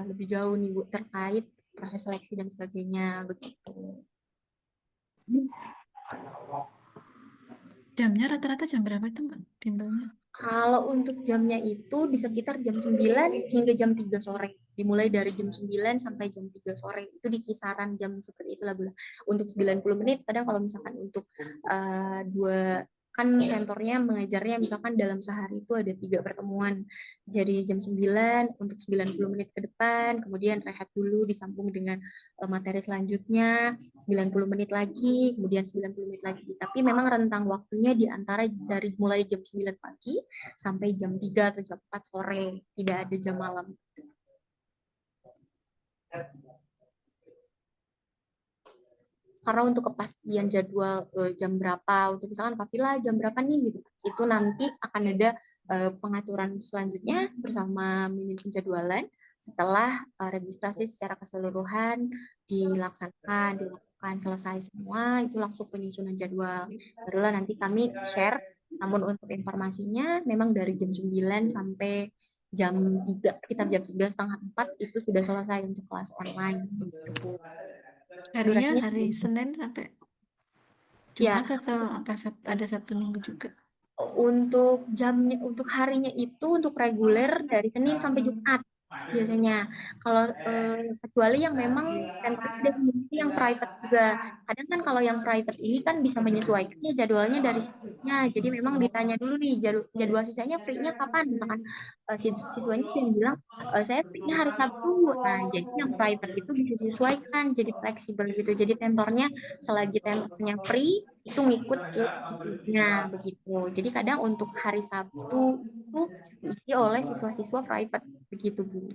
lebih jauh nih Bu terkait proses seleksi dan sebagainya begitu. Jamnya rata-rata jam berapa itu Mbak bimbelnya? Kalau untuk jamnya itu di sekitar jam 9 hingga jam 3 sore. Dimulai dari jam 9 sampai jam 3 sore. Itu di kisaran jam seperti itulah, Bu. Untuk 90 menit, kadang kalau misalkan untuk dua, kan kantornya mengajarnya misalkan dalam sehari itu ada 3 pertemuan. Jadi jam 9 untuk 90 menit ke depan, kemudian rehat dulu disambung dengan materi selanjutnya, 90 menit lagi, kemudian 90 menit lagi. Tapi memang rentang waktunya di antara dari mulai jam 9 pagi sampai jam 3 atau jam 4 sore. Tidak ada jam malam. Karena untuk kepastian jadwal jam berapa, untuk misalkan kafilah jam berapa nih gitu, itu nanti akan ada pengaturan selanjutnya bersama minim penjadwalan setelah registrasi secara keseluruhan dilakukan selesai semua, itu langsung penyusunan jadwal. Barulah nanti kami share, namun untuk informasinya memang dari jam 9 sampai jam 3, sekitar jam 3 setengah 4 itu sudah selesai untuk kelas online. Harinya Durasinya hari Senin sampai ya, Jumat atau apa ada Sabtu Minggu juga? untuk jamnya, untuk harinya itu untuk reguler dari Senin sampai Jumat biasanya. Kalau kecuali yang memang tentunya ada yang private juga. Kadang kan kalau yang private ini kan bisa menyesuaikan jadwalnya dari siswanya. Jadi memang ditanya dulu nih jadwal sisanya free-nya kapan. Misalkan siswanya yang bilang saya free-nya hari Sabtu. Nah, jadi yang private itu bisa disesuaikan jadi fleksibel gitu. Jadi tentornya selagi tentornya free itu ngikut ke nya begitu. Jadi kadang untuk hari Sabtu itu diisi oleh siswa-siswa private begitu, Bu.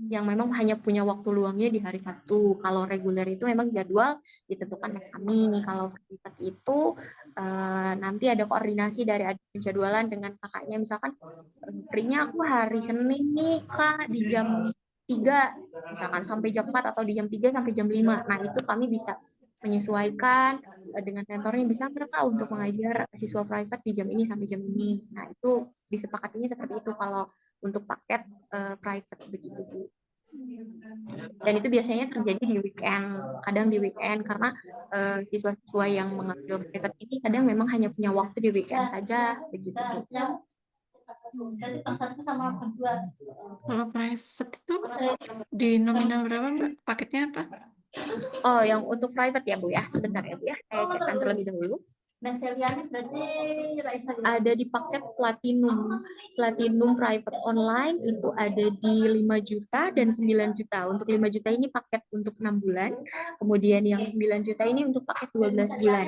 Yang memang hanya punya waktu luangnya di hari Sabtu. Kalau reguler itu memang jadwal ditentukan oleh kami. Kalau private itu nanti ada koordinasi dari admin penjadwalan dengan kakaknya. Misalkan free-nya aku hari Senin nih, Kak, di jam 3 misalkan sampai jam 4 atau di jam 3 sampai jam 5. Nah, itu kami bisa menyesuaikan dengan tentornya, bisa mereka untuk mengajar siswa private di jam ini sampai jam ini. Nah, itu disepakatinya seperti itu kalau untuk paket private begitu, Bu. Dan itu biasanya terjadi di weekend, kadang di weekend karena siswa-siswa yang mengambil private ini kadang memang hanya punya waktu di weekend saja begitu, Bu. Jadi pangkatnya sama berdua. Kalau private itu di nominal berapa, Mbak? Paketnya apa? Oh, yang untuk private ya, Bu ya. Sebentar ya, Bu ya. Saya cekkan terlebih dahulu. Nah, Seliani berarti Raisa ya? Ada di paket platinum. Platinum private online itu ada di 5 juta dan 9 juta. Untuk 5 juta ini paket untuk 6 bulan. Kemudian yang 9 juta ini untuk paket 12 bulan.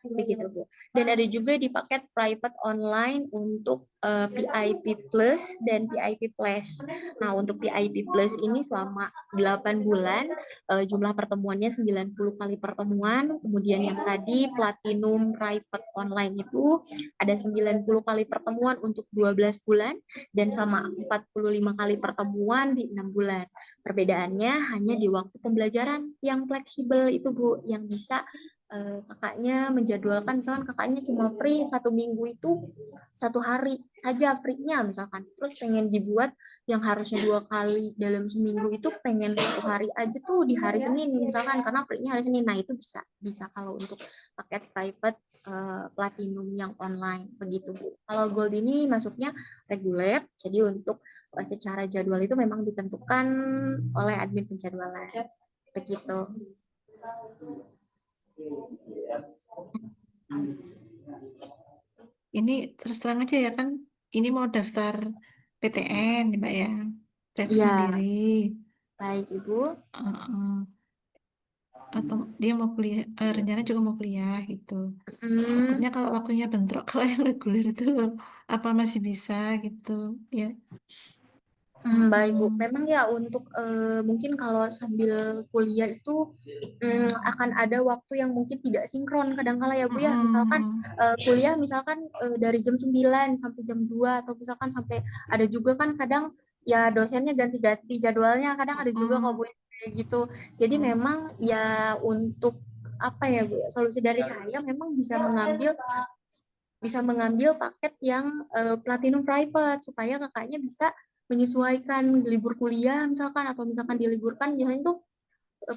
Begitu, Bu. Dan ada juga di paket private online untuk PIP Plus dan PIP Plus. Nah, untuk PIP Plus ini selama 8 bulan jumlah pertemuannya 90 kali pertemuan. Kemudian yang tadi platinum private online itu ada 90 kali pertemuan untuk 12 bulan dan sama 45 kali pertemuan di 6 bulan. Perbedaannya hanya di waktu pembelajaran yang fleksibel itu, Bu, yang bisa kakaknya menjadwalkan, misalkan kakaknya cuma free 1 minggu itu 1 hari saja free-nya misalkan, terus pengen dibuat yang harusnya 2 kali dalam seminggu itu pengen 1 hari aja tuh di hari Senin misalkan karena free-nya hari Senin. Nah, itu bisa kalau untuk paket private platinum yang online begitu, Bu. Kalau gold ini masuknya reguler, jadi untuk secara jadwal itu memang ditentukan oleh admin penjadwalan begitu. Ini terus terang aja ya kan, ini mau daftar PTN nih, Mbak ya, tes Iya, mandiri. baik Ibu. Atau dia mau kuliah, rencana juga mau kuliah gitu. Takutnya kalau waktunya bentrok kalau yang reguler itu loh, apa masih bisa gitu ya. Baik, Bu. Memang ya untuk mungkin kalau sambil kuliah itu akan ada waktu yang mungkin tidak sinkron kadang-kala ya, Bu ya. Misalkan kuliah misalkan dari jam 9 sampai jam 2 atau misalkan sampai ada juga kan kadang ya dosennya ganti-ganti jadwalnya, kadang ada juga kalau Bu kayak gitu. Jadi memang ya untuk apa ya, Bu, solusi dari saya memang bisa mengambil paket yang platinum private supaya kakaknya bisa menyesuaikan libur kuliah misalkan, atau misalkan diliburkan biasanya tuh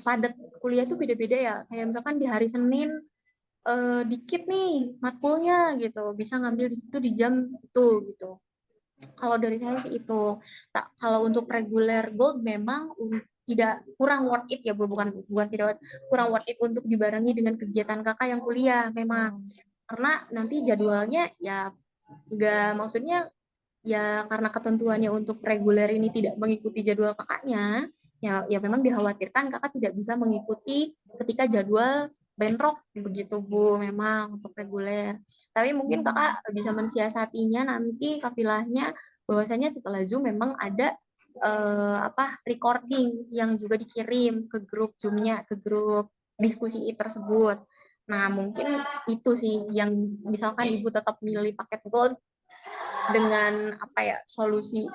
padat kuliah tuh beda-beda ya, kayak misalkan di hari Senin dikit nih matkulnya gitu, bisa ngambil di situ di jam itu gitu. Kalau dari saya sih itu. Kalau untuk reguler gold memang tidak kurang worth it ya Bu, bukan bukan tidak kurang worth it untuk dibarengi dengan kegiatan kakak yang kuliah memang, karena nanti jadwalnya ya maksudnya ya karena ketentuannya untuk reguler ini tidak mengikuti jadwal kakaknya, ya memang dikhawatirkan kakak tidak bisa mengikuti ketika jadwal bentrok begitu Bu, memang untuk reguler. Tapi mungkin kakak bisa mensiasatinya nanti kafilahnya, bahwasanya setelah Zoom memang ada recording yang juga dikirim ke grup Zoom-nya, ke grup diskusi tersebut. Nah, mungkin itu sih yang misalkan ibu tetap milih paket gold dengan apa ya solusi,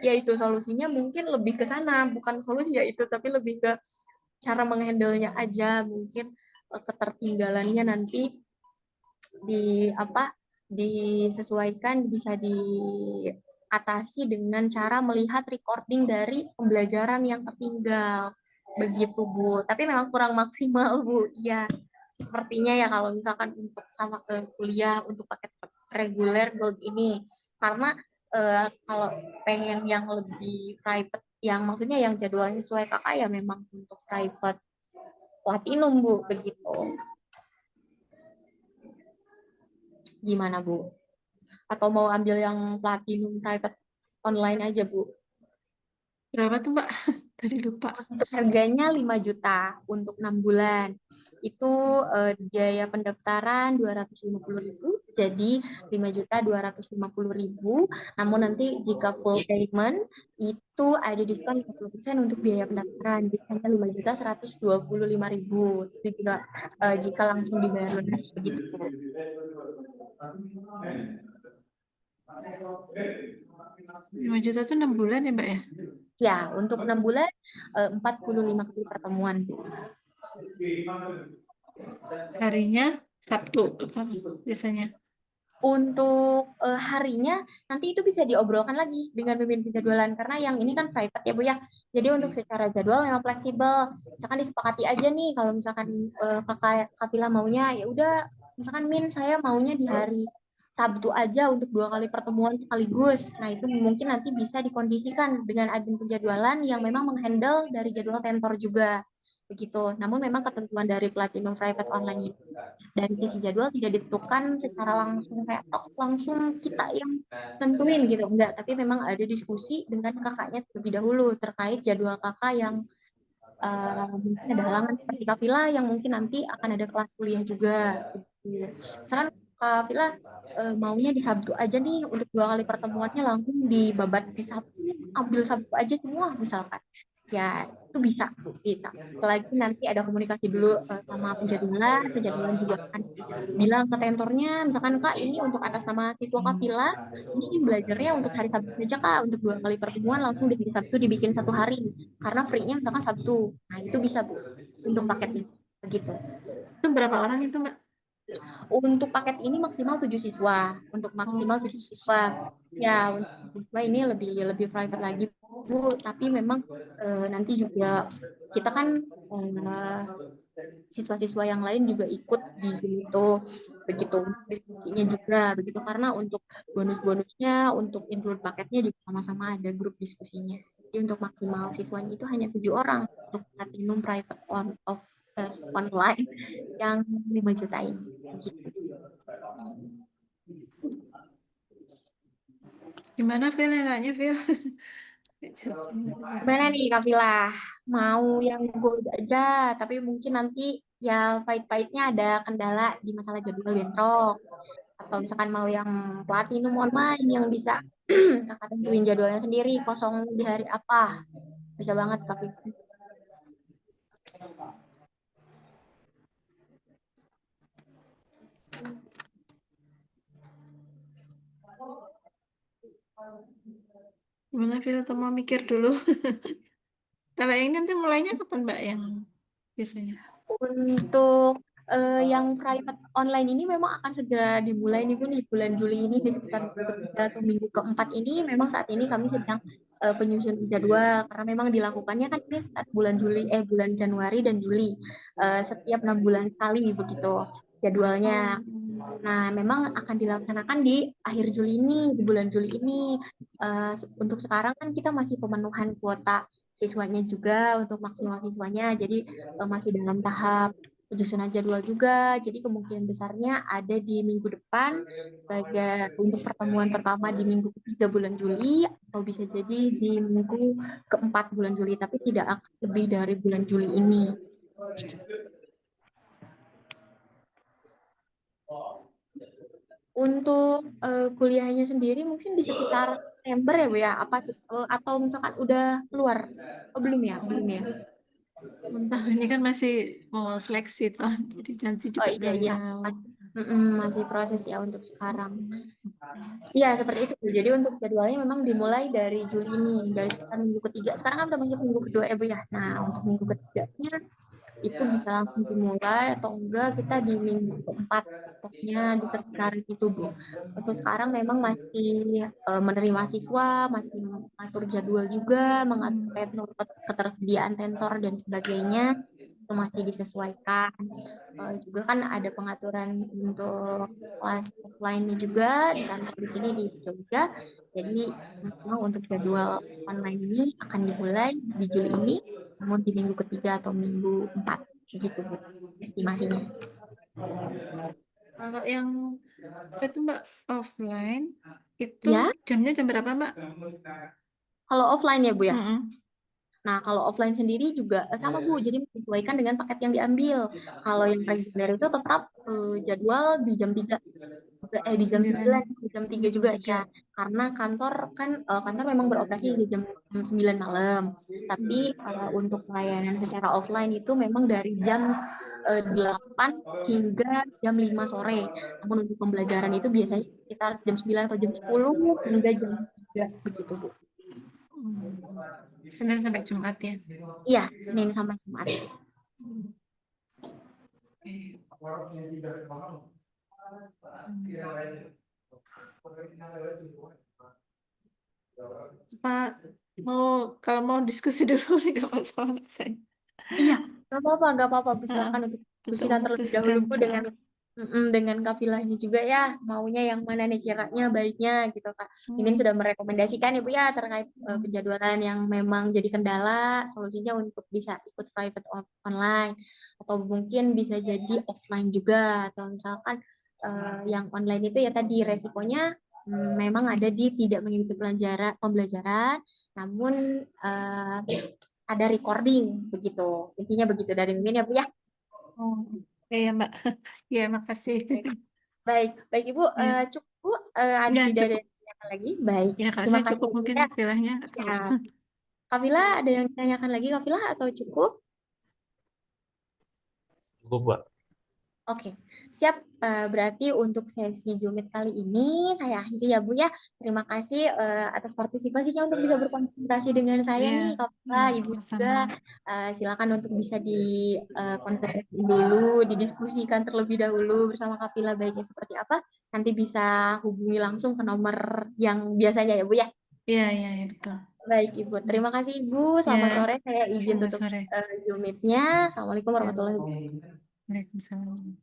yaitu solusinya mungkin lebih ke sana, bukan solusi ya itu, tapi lebih ke cara menghandle-nya aja, mungkin ketertinggalannya nanti disesuaikan, bisa diatasi dengan cara melihat recording dari pembelajaran yang tertinggal begitu Bu, tapi memang kurang maksimal Bu, iya sepertinya ya kalau misalkan untuk sama kuliah untuk paket reguler gold ini, karena kalau pengen yang lebih private, yang maksudnya yang jadwalnya sesuai kakak ya memang untuk private platinum Bu begitu. Gimana Bu? Atau mau ambil yang platinum private online aja Bu? Berapa tuh Mbak? Tadi lupa. Untuk harganya 5 juta untuk 6 bulan. Itu biaya pendaftaran 250.000, jadi 5.250.000. Namun nanti jika full payment itu ada diskon 50% untuk biaya pendaftaran. Jadi hanya 5.125.000. Itu juga jika langsung dibayar lunas begitu. 5 juta tuh 6 bulan ya Mbak ya? Ya, untuk 6 bulan 45 kali pertemuan. Harinya Sabtu apa biasanya? Untuk harinya nanti itu bisa diobrolkan lagi dengan pemimpin jadwalan, karena yang ini kan private ya Bu ya. Jadi untuk secara jadwal memang fleksibel. Misalkan disepakati aja nih kalau misalkan kakak Kafila maunya ya udah, misalkan Min saya maunya di hari Sabtu aja untuk 2 kali pertemuan sekaligus. Nah, itu mungkin nanti bisa dikondisikan dengan admin penjadwalan yang memang menghandle dari jadwal kantor juga. Begitu. Namun memang ketentuan dari Platinum Private Online ini dari sisi jadwal tidak ditentukan secara langsung kayak langsung kita yang tentuin gitu, enggak, tapi memang ada diskusi dengan kakaknya terlebih dahulu terkait jadwal kakak yang mungkin ada halangan seperti Kafila yang mungkin nanti akan ada kelas kuliah juga gitu. Misalkan Kafila maunya di Sabtu aja nih untuk 2 kali pertemuannya langsung dibabat di Sabtu, ambil Sabtu aja semua misalkan, ya itu bisa selagi nanti ada komunikasi dulu sama penjadwalan juga akan bilang ke tentornya, misalkan Kak ini untuk atas nama siswa Kafila ini belajarnya untuk hari Sabtu saja Kak, untuk 2 kali pertemuan langsung di hari Sabtu dibikin 1 hari karena free-nya misalkan Sabtu. Nah itu bisa Bu untuk paket ini begitu. Itu berapa orang itu Mbak? Untuk paket ini maksimal 7 siswa. Untuk maksimal 7 siswa. Ya, untuk siswa ini lebih private lagi, Bu. Tapi memang nanti juga kita kan siswa-siswa yang lain juga ikut di situ. Begitu. Diskusinya juga begitu, karena untuk bonus-bonusnya, untuk include paketnya juga sama-sama ada grup diskusinya. Jadi untuk maksimal siswanya itu hanya 7 orang untuk platinum private online yang 5 juta ini. Gimana Phil enaknya Phil? Gimana nih Kafila? Mau yang gold aja, tapi mungkin nanti ya pahit-pahitnya ada kendala di masalah jadwal bentrok. Atau misalkan mau yang platinum online yang bisa kakak tentuin jadwalnya sendiri, kosong di hari apa. Bisa banget tapi Gimana Phil atau mau mikir dulu? Kalau yang ini nanti mulainya kapan Mbak yang biasanya? untuk yang private online ini memang akan segera dimulai nih Bu nih bulan Juli ini di sekitar minggu ketiga atau minggu keempat ini memang saat ini kami sedang penyusunan jadwal karena memang dilakukannya kan ini saat bulan bulan Januari dan Juli setiap 6 bulan sekali begitu jadwalnya. Nah, memang akan dilaksanakan di akhir Juli ini, di bulan Juli ini. Untuk sekarang kan kita masih pemenuhan kuota siswanya juga untuk maksimal siswanya, jadi masih dalam tahap penyusunan jadwal juga. Jadi kemungkinan besarnya ada di minggu depan untuk pertemuan pertama di minggu ketiga bulan Juli, atau bisa jadi di minggu keempat bulan Juli, tapi tidak akan lebih dari bulan Juli ini. Untuk kuliahnya sendiri mungkin di sekitar September ya Bu ya, atau misalkan udah keluar? Oh, belum ya? Belum ya? Nah, ini kan masih mau seleksi toh, jadi nanti Oh juga iya belum iya. tahu. Masih proses ya untuk sekarang. Iya, seperti itu. Jadi untuk jadwalnya memang dimulai dari Juli ini, dari sekitar minggu ketiga. Sekarang kan udah masuk minggu kedua ya Bu ya. Nah, untuk minggu ketiganya itu bisa langsung dimulai atau enggak kita di minggu keempat pokoknya di sekitar itu Bu. Untuk sekarang memang masih menerima siswa, masih mengatur jadwal juga, mengatur tenor, ketersediaan tentor dan sebagainya itu masih disesuaikan. Juga kan ada pengaturan untuk kelas offline juga di kantor di sini di Jogja. Jadi memang untuk jadwal online ini akan dimulai di Juli ini, namun di minggu ketiga atau minggu 4 begitu Bu estimasinya. Kalau yang itu Mbak offline itu Ya, jamnya jam berapa Mbak? kalau offline ya Bu ya. Mm-mm. Nah, kalau offline sendiri juga sama Bu, jadi menyesuaikan dengan paket yang diambil. Kalau yang reguler itu tetap jadwal di jam 3 di jam 9 9 di jam 3 jam juga 3. ya. Karena kantor kan kantor memang beroperasi di jam 9 malam. Tapi untuk pelayanan secara offline itu memang dari jam 8 hingga jam 5 sore. Namun untuk pembelajaran itu biasanya sekitar jam 9 atau jam 10 hingga jam 3 begitu Bu. Senin sampai Jumat ya. Iya, Senin sampai Jumat. Pak mau kalau mau diskusi dulu nih nggak apa sama saya. Iya, nggak apa-apa. Silakan untuk Untuk diskusikan terlebih dahulu memutuskan. Bu, dengan Kafilah ini juga ya, maunya yang mana nih kiranya baiknya gitu Kak. Mimin sudah merekomendasikan ya Bu ya terkait penjadwalan yang memang jadi kendala, solusinya untuk bisa ikut private online atau mungkin bisa jadi offline juga, atau misalkan yang online itu ya tadi resikonya memang ada di tidak mengikuti pembelajaran, namun ada recording begitu. Intinya begitu dari Mimin ya Bu ya. Oke ya Mbak. Ya makasih. Baik, baik Ibu, Ya, cukup Bu. ya Tidak ada cukup. yang ditanyakan lagi. Baik, Ya Kak, terima saya kasih cukup Bu mungkin ya. istilahnya atau Ya, Kavila ada yang ditanyakan lagi Kavila atau cukup? Cukup, Pak. Oke, siap. Berarti untuk sesi Zoom Meet kali ini saya akhiri ya Bu ya. Terima kasih atas partisipasinya untuk bisa berkonsultasi dengan saya ya, nih, ya Kavila, Ibu sama-sama. juga. Silakan untuk bisa konferensi dulu, didiskusikan terlebih dahulu bersama Kavila baiknya seperti apa. Nanti bisa hubungi langsung ke nomor yang biasanya ya Bu ya. Ya, ya, ya betul. Baik Ibu, terima kasih Ibu. Selamat Ya, sore. Saya izin selamat tutup sore. Zoom Meet-nya. Assalamualaikum Ya. warahmatullahi wabarakatuh. Waalaikumsalam.